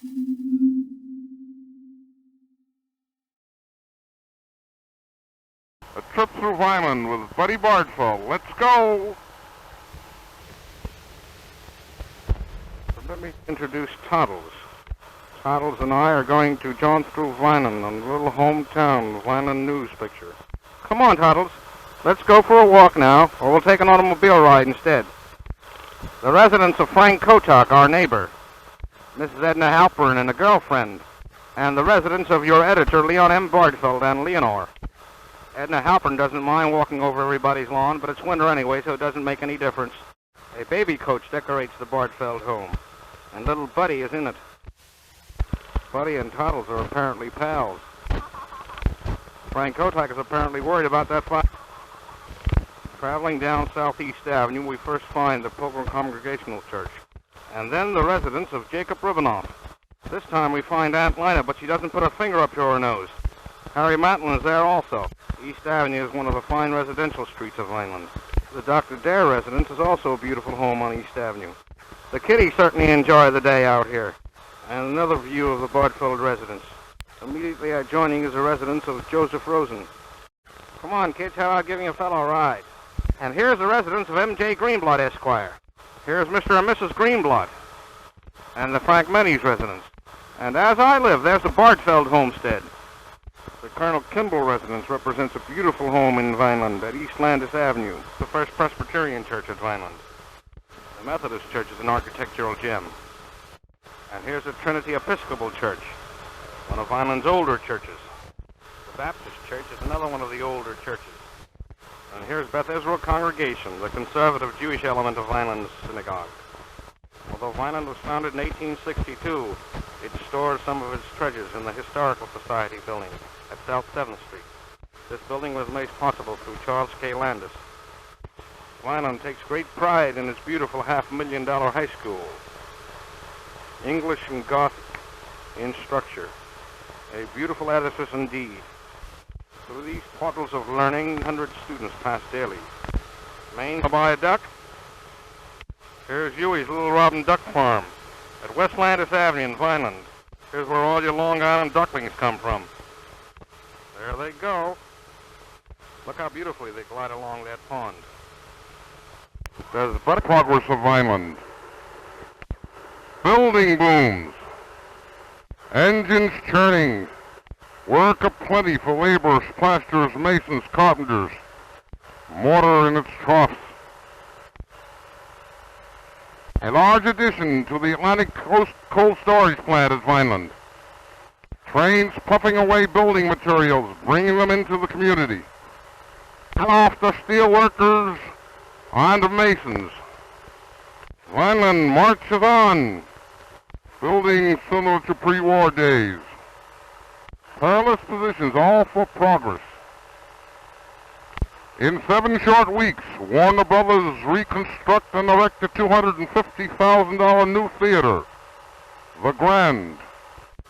A trip through Vineland with Buddy Bardfeld. Let's go! Let me introduce Toddles. Toddles and I are going to jaunt through Vineland on the little hometown Vineland news picture. Come on, Toddles. Let's go for a walk now, or we'll take an automobile ride instead. The residence of Frank Kotak, our neighbor. Mrs. Edna Halpern and a girlfriend. And the residence of your editor, Leon M. Bardfeld, and Leonore. Edna Halpern doesn't mind walking over everybody's lawn, but it's winter anyway, so it doesn't make any difference. A baby coach decorates the Bardfeld home, and little Buddy is in it. Buddy and Toddles are apparently pals. Frank Kotak is apparently worried about that fact. Traveling down Southeast Avenue, we first find the Pilgrim Congregational Church, and then the residence of Jacob Rubinoff. This time we find Aunt Lina, but she doesn't put her finger up to her nose. Harry Matlin is there also. East Avenue is one of the fine residential streets of Vineland. The Dr. Dare residence is also a beautiful home on East Avenue. The kiddies certainly enjoy the day out here. And another view of the Bardfeld residence. Immediately adjoining is the residence of Joseph Rosen. Come on, kids, how about giving a fellow a ride? And here's the residence of M.J. Greenblood, Esquire. Here's Mr. and Mrs. Greenblood. And the Frank Menny's residence. And as I live, there's the Bardfeld homestead. The Colonel Kimball residence represents a beautiful home in Vineland at East Landis Avenue, the First Presbyterian Church at Vineland. The Methodist Church is an architectural gem. And here's the Trinity Episcopal Church, one of Vineland's older churches. The Baptist Church is another one of the older churches. And here's Beth Israel Congregation, the conservative Jewish element of Vineland's synagogue. Although Vineland was founded in 1862, it stores some of its treasures in the Historical Society building at South 7th Street. This building was made possible through Charles K. Landis. Vineland takes great pride in its beautiful $500,000 high school. English and Gothic in structure. A beautiful edifice indeed. Through these portals of learning, 100 students pass daily. Maine to buy a duck? Here's Huey's Little Robin Duck Farm at West Landis Avenue in Vineland. Here's where all your Long Island ducklings come from. There they go. Look how beautifully they glide along that pond. There's but progress of Vineland. Building booms. Engines churning. Work aplenty for laborers, plasterers, masons, carpenters. Mortar in its troughs. A large addition to the Atlantic Coast Cold Storage Plant at Vineland. Trains puffing away building materials, bringing them into the community. Aloft the steel workers and the masons. Vineland marches on, building similar to pre-war days. Perilous positions, all for progress. In 7 short weeks, Warner Brothers reconstruct and erect a $250,000 new theater, the Grand.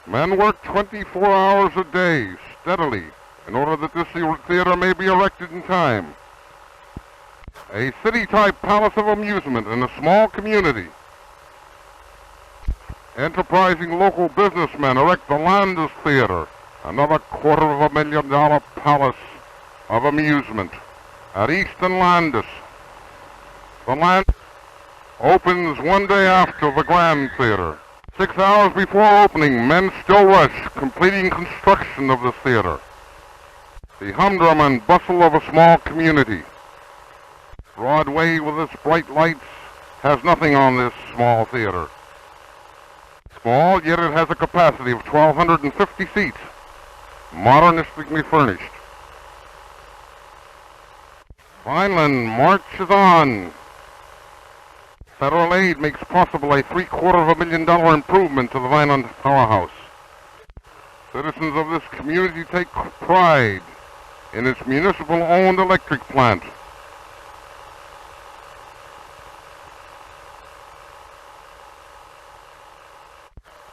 Men work 24 hours a day, steadily, in order that this theater may be erected in time. A city-type palace of amusement in a small community. Enterprising local businessmen erect the Landis Theater, another $250,000 palace of amusement at Easton Landis. The Land opens one day after the Grand Theater. 6 hours before opening, men still rush, completing construction of the theater. The humdrum and bustle of a small community. Broadway, with its bright lights, has nothing on this small theater. Small, yet it has a capacity of 1,250 seats, modernistically furnished. Vineland marches on. Federal aid makes possible a $750,000 improvement to the Vineland powerhouse. Citizens of this community take pride in its municipal-owned electric plant.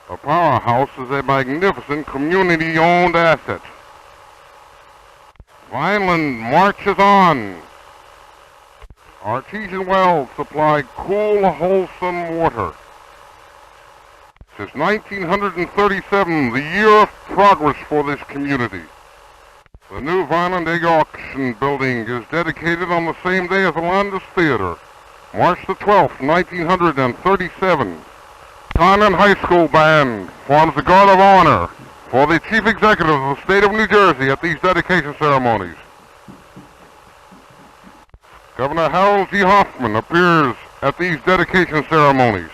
The powerhouse is a magnificent community-owned asset. Vineland marches on. Artesian wells supply cool, wholesome water. 'Tis 1937, the year of progress for this community. The new Vineland Egg Auction Building is dedicated on the same day as the Landis Theater, March the 12th, 1937. Taunton High School Band forms the Guard of Honor for the Chief Executive of the State of New Jersey at these dedication ceremonies. Governor Harold G. Hoffman appears at these dedication ceremonies.